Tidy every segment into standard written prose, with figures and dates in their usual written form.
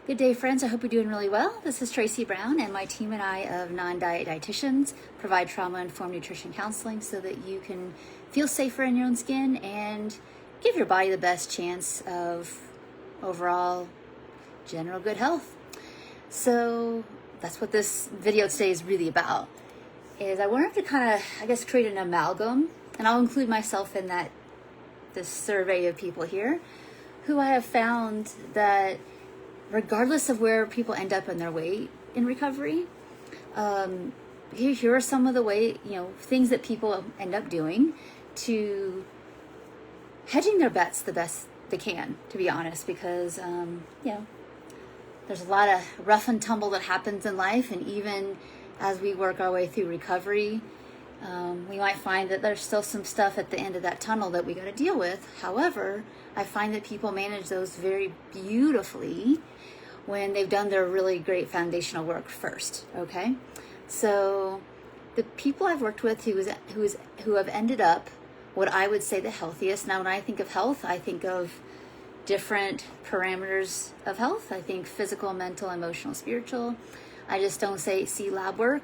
Good day, friends. I hope you're doing really well. This is Tracy Brown, and my team and I of non-diet dietitians provide trauma-informed nutrition counseling so that you can feel safer in your own skin and give your body the best chance of overall general good health. So that's what this video today is really about. Is I wanted to kind of, create an amalgam, and I'll include myself in this survey of people here who I have found that regardless of where people end up in their weight in recovery, here are some of the things that people end up doing to hedging their bets the best they can, to be honest, because, there's a lot of rough and tumble that happens in life. And even as we work our way through recovery, we might find that there's still some stuff at the end of that tunnel that we got to deal with. However, I find that people manage those very beautifully when they've done their really great foundational work first. Okay, so the people I've worked with who have ended up what I would say the healthiest. Now, when I think of health, I think of different parameters of health. I think physical, mental, emotional, spiritual. I just don't see lab work.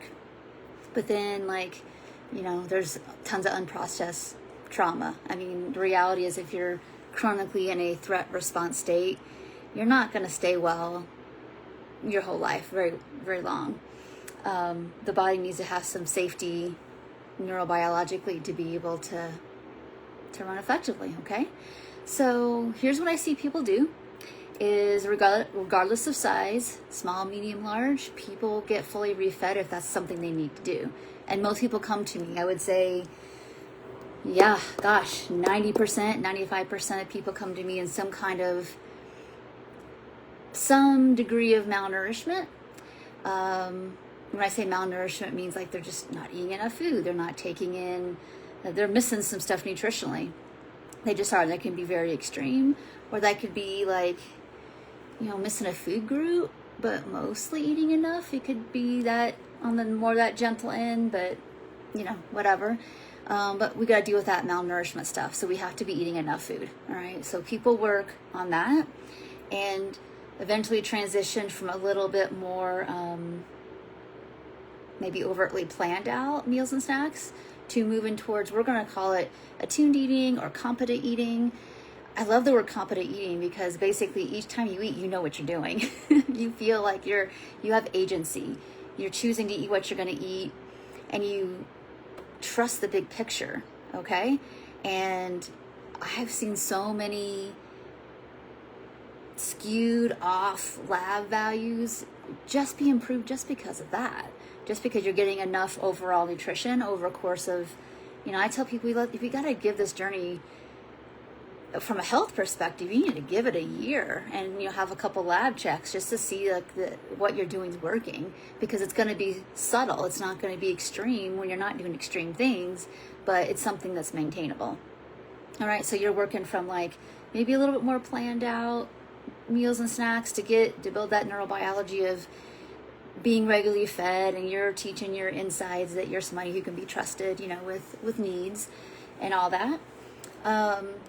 But then, there's tons of unprocessed trauma. I mean, the reality is if you're chronically in a threat response state, you're not going to stay well your whole life, very, very long. The body needs to have some safety neurobiologically to be able to run effectively, okay? So here's what I see people do is regardless of size, small, medium, large, people get fully refed if that's something they need to do. And most people come to me, I would say, 90%, 95% of people come to me in some degree of malnourishment. When I say malnourishment, it means like they're just not eating enough food. They're not taking in, they're missing some stuff nutritionally. They just are. That can be very extreme, or that could be missing a food group, but mostly eating enough. It could be that on the more that gentle end, but whatever. But we got to deal with that malnourishment stuff. So we have to be eating enough food. All right. So people work on that and eventually transition from a little bit more, maybe overtly planned out meals and snacks to moving towards, we're going to call it attuned eating or competent eating. I love the word competent eating because basically each time you eat, you know what you're doing. You feel like you have agency. You're choosing to eat what you're going to eat, and you trust the big picture, okay? And I've seen so many skewed off lab values just be improved just because of that. Just because you're getting enough overall nutrition over a course of, I tell people, if you got to give this journey from a health perspective, you need to give it a year and have a couple lab checks just to see what you're doing is working, because it's going to be subtle. It's not going to be extreme when you're not doing extreme things, but it's something that's maintainable. All right, so you're working from maybe a little bit more planned out meals and snacks to build that neurobiology of being regularly fed, and you're teaching your insides that you're somebody who can be trusted, with needs and all that.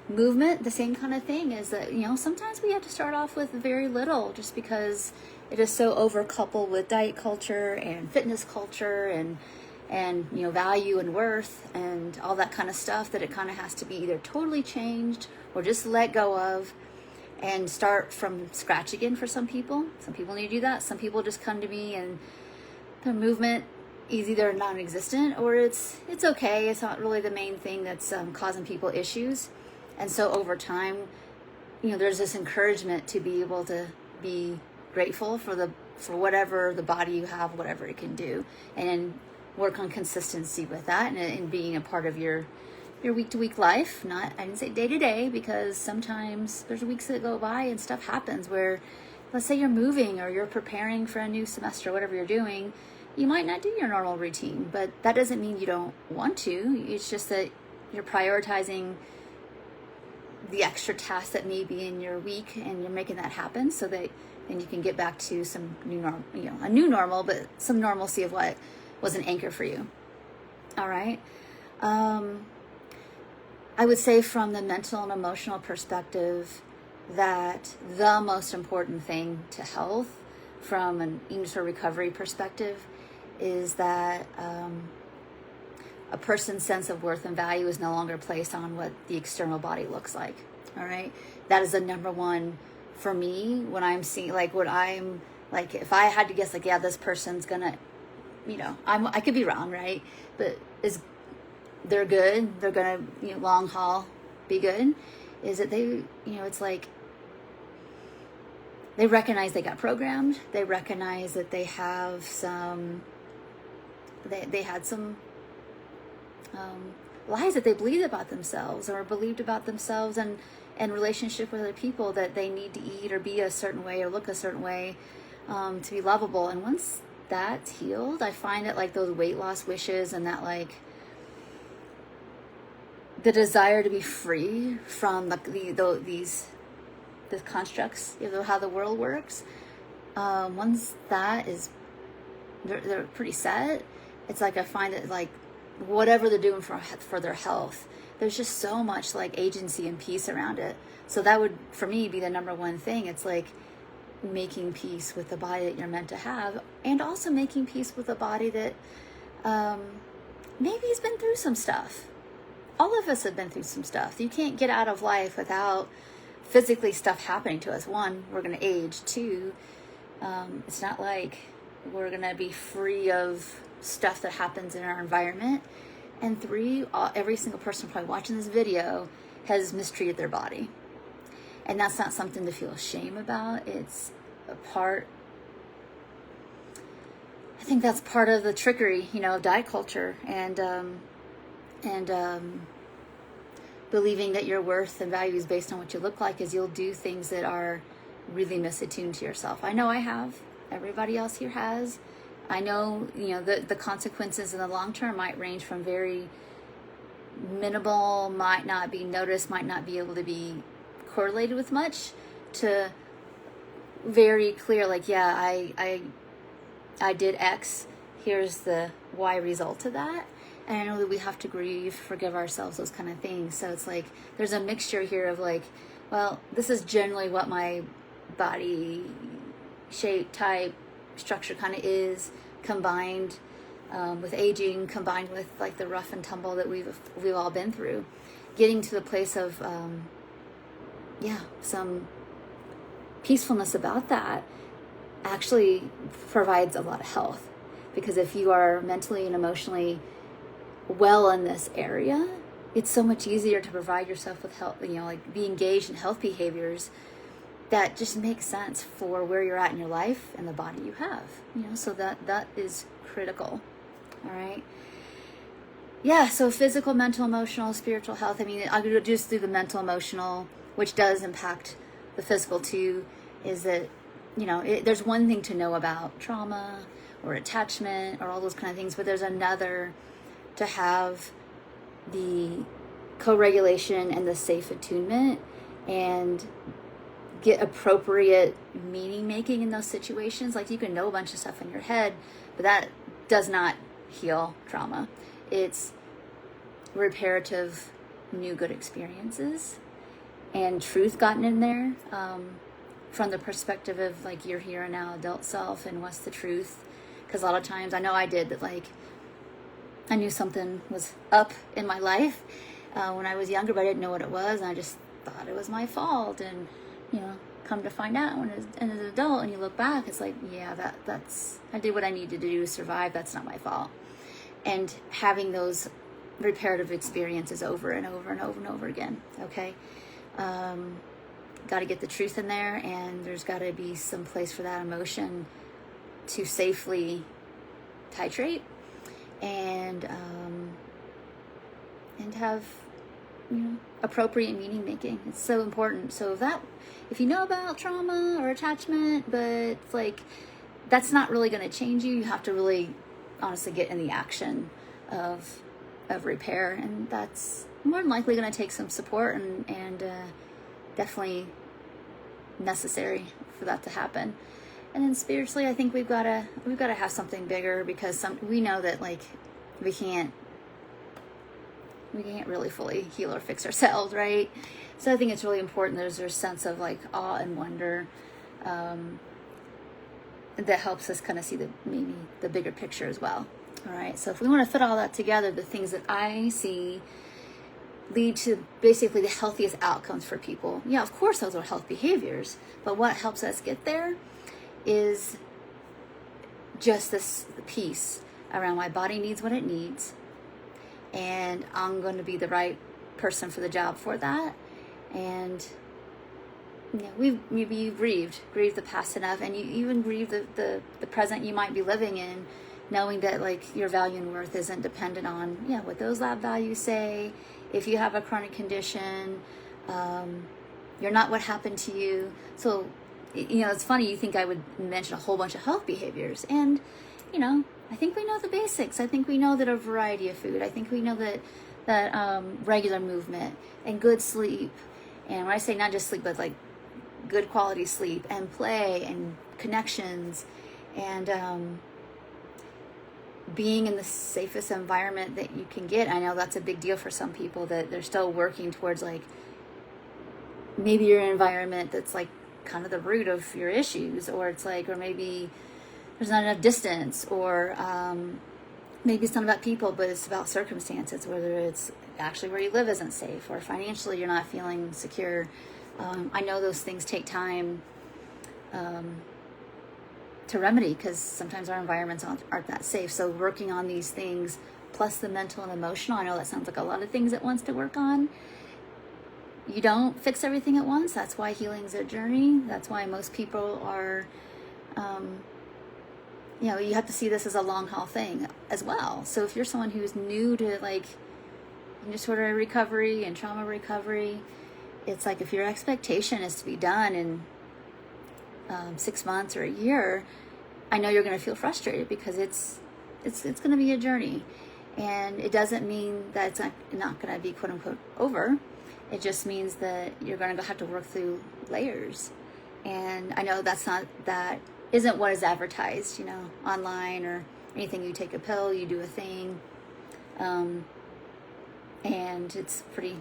Movement, the same kind of thing is that, sometimes we have to start off with very little just because it is so overcoupled with diet culture and fitness culture and value and worth and all that kind of stuff that it kind of has to be either totally changed or just let go of and start from scratch again for some people. Some people need to do that. Some people just come to me and their movement is either non-existent or it's okay. It's not really the main thing that's causing people issues. And so over time, there's this encouragement to be able to be grateful for whatever the body you have, whatever it can do, and work on consistency with that and being a part of your week-to-week life. I didn't say day-to-day, because sometimes there's weeks that go by and stuff happens where, let's say you're moving or you're preparing for a new semester, whatever you're doing, you might not do your normal routine, but that doesn't mean you don't want to. It's just that you're prioritizing the extra tasks that may be in your week, and you're making that happen so that then you can get back to some new normal, a new normal, but some normalcy of what was an anchor for you. All right. I would say from the mental and emotional perspective, that the most important thing to health from an eating disorder recovery perspective is that a person's sense of worth and value is no longer placed on what the external body looks like. All right. That is the number one for me when I'm seeing, like, what I'm like, if I had to guess, like, yeah, this person's gonna, I could be wrong, right? But they're good. They're gonna, long haul be good. Is that they, it's like they recognize they got programmed. They recognize that they have they had some lies that they believed about themselves or believed about themselves and relationship with other people, that they need to eat or be a certain way or look a certain way to be lovable. And once that's healed, I find that, like, those weight loss wishes and that, like, the desire to be free from these constructs, how the world works, once that is, they're pretty set. It's like I find that, like, whatever they're doing for their health, there's just so much, like, agency and peace around it. So that would, for me, be the number one thing. It's like making peace with the body that you're meant to have, and also making peace with a body that maybe has been through some stuff. All of us have been through some stuff. You can't get out of life without physically stuff happening to us. One, we're going to age. Two, it's not like we're going to be free of stuff that happens in our environment. And three, every single person probably watching this video has mistreated their body. And that's not something to feel shame about. It's a part, I think that's part of the trickery, of diet culture and believing that your worth and value is based on what you look like, is you'll do things that are really misattuned to yourself. I know I have. Everybody else here has. I know, the consequences in the long term might range from very minimal, might not be noticed, might not be able to be correlated with much, to very clear, like, yeah, I did X, here's the Y result to that. And I know that we have to grieve, forgive ourselves, those kind of things. So it's like there's a mixture here of, like, well, this is generally what my body shape, type, structure kind of is, combined with aging, combined with, like, the rough and tumble that we've all been through, getting to the place of some peacefulness about that actually provides a lot of health. Because if you are mentally and emotionally well in this area, it's so much easier to provide yourself with health, like, be engaged in health behaviors that just make sense for where you're at in your life and the body you have, so that is critical. All right. Yeah. So physical, mental, emotional, spiritual health. I mean, I'll just do the mental, emotional, which does impact the physical too, is that, there's one thing to know about trauma or attachment or all those kind of things, but there's another to have the co-regulation and the safe attunement and get appropriate meaning making in those situations. Like, you can know a bunch of stuff in your head, but that does not heal trauma. It's reparative new good experiences and truth gotten in there from the perspective of, like, your here and now adult self and what's the truth. Because a lot of times, I know I did that, like, I knew something was up in my life when I was younger, but I didn't know what it was, and I just thought it was my fault. And come to find out when as an adult and you look back, it's like, yeah, that's I did what I needed to do to survive. That's not my fault. And having those reparative experiences over and over and over and over again. Okay, got to get the truth in there, and there's got to be some place for that emotion to safely titrate and have appropriate meaning making. It's so important. So if you know about trauma or attachment, but it's like that's not really going to change you, you have to really honestly get in the action of repair, and that's more than likely going to take some support and definitely necessary for that to happen. And then spiritually, I think we've got to have something bigger, because we know that, like, we can't we can't really fully heal or fix ourselves, right? So I think it's really important there's a sense of like awe and wonder that helps us kind of see maybe the bigger picture as well. All right, so if we want to fit all that together, the things that I see lead to basically the healthiest outcomes for people. Yeah, of course those are health behaviors, but what helps us get there is just this piece around my body needs what it needs, and I'm going to be the right person for the job for that. And maybe you've grieved the past enough, and you even grieve the present you might be living in, knowing that like your value and worth isn't dependent on what those lab values say. If you have a chronic condition, you're not what happened to you. So it's funny, you think I would mention a whole bunch of health behaviors, and I think we know the basics. I think we know that a variety of food, I think we know that regular movement and good sleep, and when I say not just sleep but like good quality sleep and play and connections, and being in the safest environment that you can get. I know that's a big deal for some people, that they're still working towards like maybe you're in an environment that's like kind of the root of your issues, or it's like, or maybe there's not enough distance, or maybe it's not about people but it's about circumstances, whether it's actually where you live isn't safe, or financially you're not feeling secure. I know those things take time to remedy, because sometimes our environments aren't that safe. So working on these things, plus the mental and emotional, I know that sounds like a lot of things at once to work on. You don't fix everything at once. That's why healing's a journey. That's why most people are, you have to see this as a long haul thing as well. So if you're someone who's new to like disorder recovery and trauma recovery, it's like if your expectation is to be done in 6 months or a year, I know you're going to feel frustrated, because it's going to be a journey, and it doesn't mean that it's not going to be quote unquote over. It just means that you're going to have to work through layers, and I know that isn't what is advertised, online or anything. You take a pill, you do a thing, and it's pretty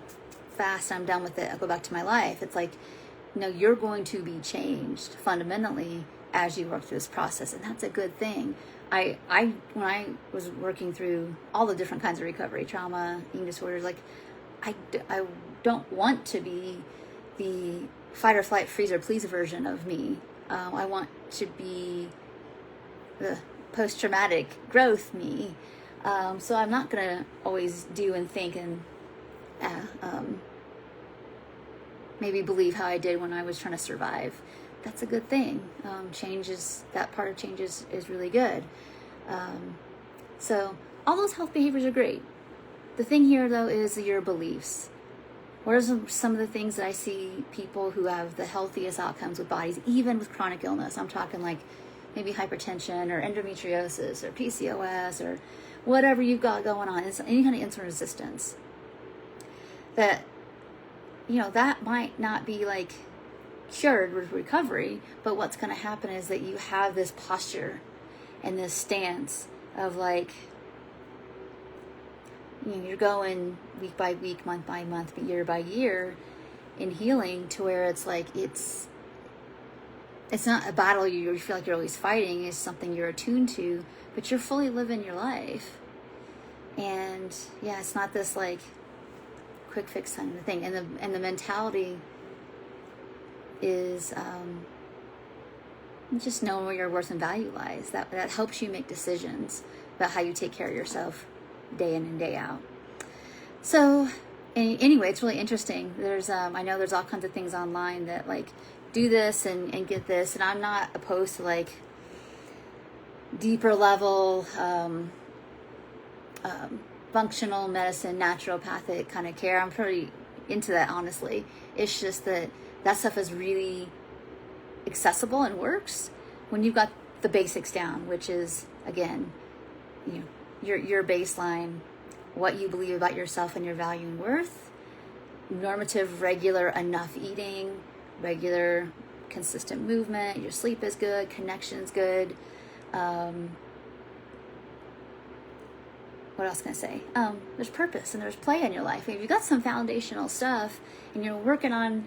fast. I'm done with it. I'll go back to my life. It's like, you're going to be changed fundamentally as you work through this process, and that's a good thing. When I was working through all the different kinds of recovery, trauma, eating disorders, like I don't want to be the fight or flight, freeze or please version of me. I want to be the post-traumatic growth me. So I'm not going to always do and think and maybe believe how I did when I was trying to survive. That's a good thing. That part of change is really good. So all those health behaviors are great. The thing here, though, is your beliefs. What are some of the things that I see people who have the healthiest outcomes with bodies, even with chronic illness? I'm talking like maybe hypertension or endometriosis or PCOS or whatever you've got going on. It's any kind of insulin resistance. That that might not be like cured with recovery, but what's going to happen is that you have this posture and this stance of like, you're going week by week, month by month, year by year in healing, to where it's like, it's not a battle you feel like you're always fighting. It's something you're attuned to, but you're fully living your life. And it's not this like quick fix kind of thing. And the mentality is just knowing where your worth and value lies. That helps you make decisions about how you take care of yourself day in and day out. So anyway, it's really interesting. There's I know there's all kinds of things online that like do this and get this, and I'm not opposed to like deeper level functional medicine, naturopathic kind of care. I'm pretty into that, honestly. It's just that stuff is really accessible and works when you've got the basics down, which is, again, your baseline, what you believe about yourself and your value and worth, normative, regular, enough eating, regular, consistent movement, your sleep is good, connection's good, what else can I say? There's purpose and there's play in your life. If you've got some foundational stuff and you're working on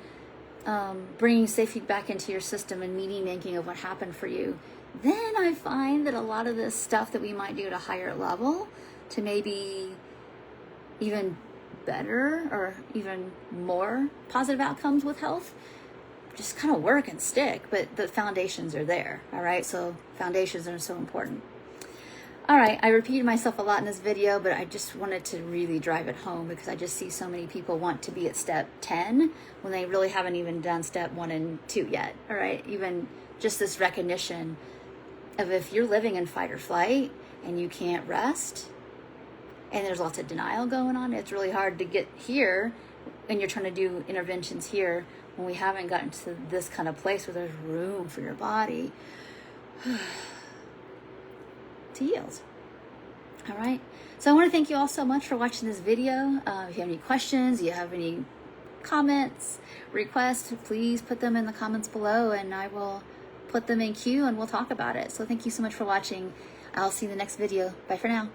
bringing safety back into your system and meaning making of what happened for you, then I find that a lot of this stuff that we might do at a higher level to maybe even better or even more positive outcomes with health just kind of work and stick, but the foundations are there. All right, so foundations are so important. All right, I repeated myself a lot in this video, but I just wanted to really drive it home because I just see so many people want to be at step 10 when they really haven't even done step 1 and 2 yet. All right, even just this recognition of if you're living in fight or flight and you can't rest and there's lots of denial going on, it's really hard to get here and you're trying to do interventions here when we haven't gotten to this kind of place where there's room for your body to yield. All right. So I want to thank you all so much for watching this video. If you have any questions, you have any comments, requests, please put them in the comments below and I will put them in queue and we'll talk about it. So thank you so much for watching. I'll see you in the next video. Bye for now.